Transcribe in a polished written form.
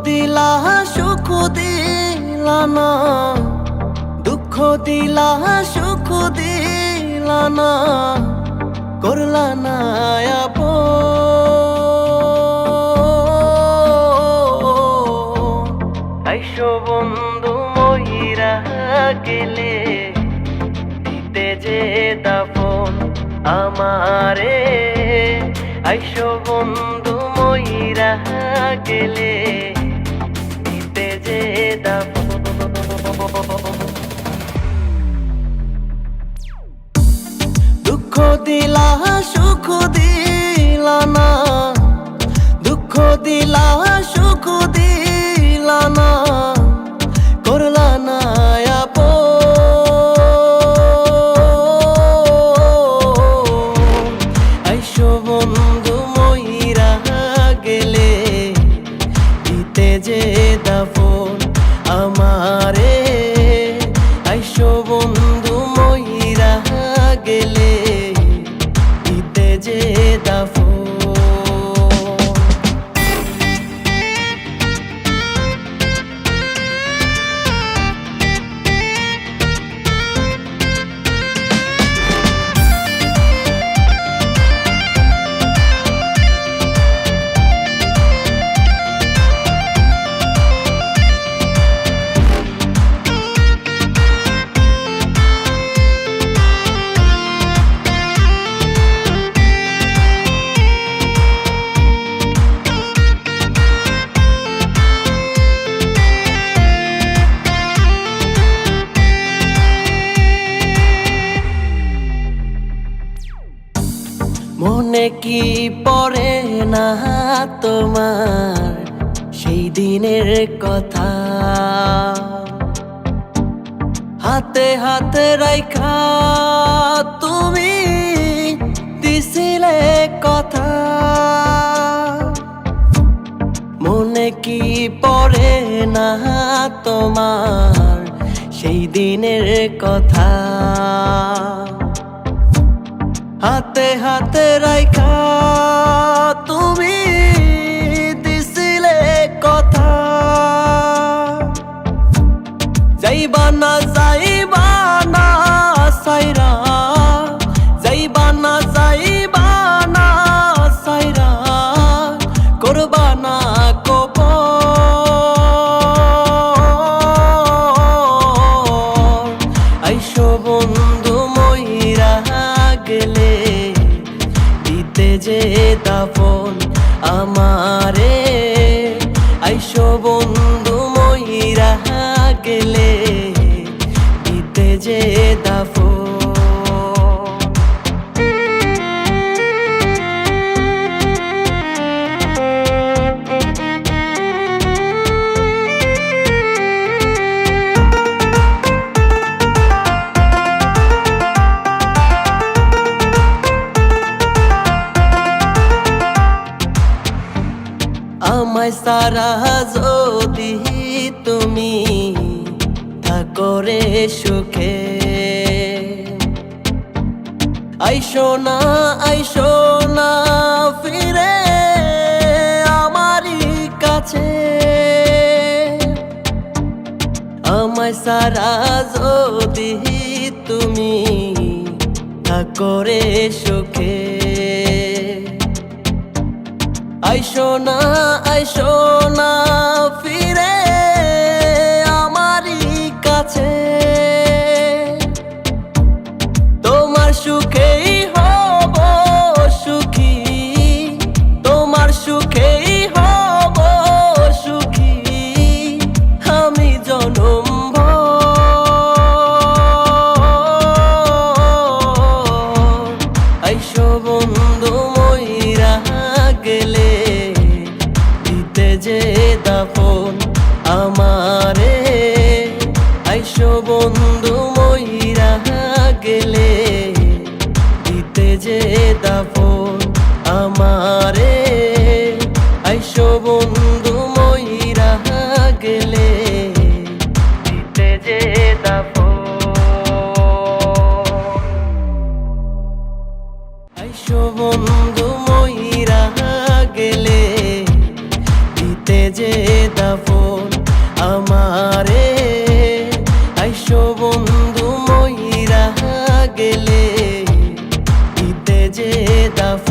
দিলা সুখ দিলা না, দুঃখ দিলা সুখ দিলা না, করলা না আপন। আইসো বন্ধু মইরা গেলে দিতে যে দাফন আমারে, আইসো বন্ধু মইরা গেলে দিতে যে দাফন। দুঃখ দিলা সুখ দিলা না, দুঃখ দিলা সুখ দিলা না, করলা না আপন। আইসো বন্ধু মইরা গেলে দিতে যে দাফন আমারে, আইসো বন্ধু মইরা গেলে দিতে যে দাফন। মনে কি পড়ে না তোমার সেই দিনের কথা, হাতে হাতে রাইখা তুমি দিছিলে কথা। মনে কি পড়ে না তোমার সেই দিনের কথা, হাতে হাতে রাইখা তুমি দিছিলে কথা। যাইবা না যাইবা না সাইরা, যাইবা না যাইবা না সাইরা, করবা না কবর। আইসো বন্ধু মইরা গেলে দিতে যে দাফন আমারে, আইসো বন্ধু মইরা গেলে দিতে যে দাফন। আমায় সারা যদি তুমি থাকো রে সুখে, আইসো না আইসো না ফিরে আমারই কাছে। আমায় সারা যদি তুমি থাকো রে সুখে, আইসো না আইসো না ফিরে আমারই কাছে। তোমার সুখেই হব সুখী, তোমার সুখেই হব সুখী, আমি জনম ভর। আইসো বন্ধু মইরা গেলে দিতে যে দাফন আমারে, আইসো বন্ধু মইরা গেলে দিতে যে দাফন আমারে, আইসো বন্ধু মইরা গেলে দিতে যে দাফন। আইসো বন্ধু মইরা গেলে দিতে যে বন্ধু মইরা গেলে দিতে যে দাফন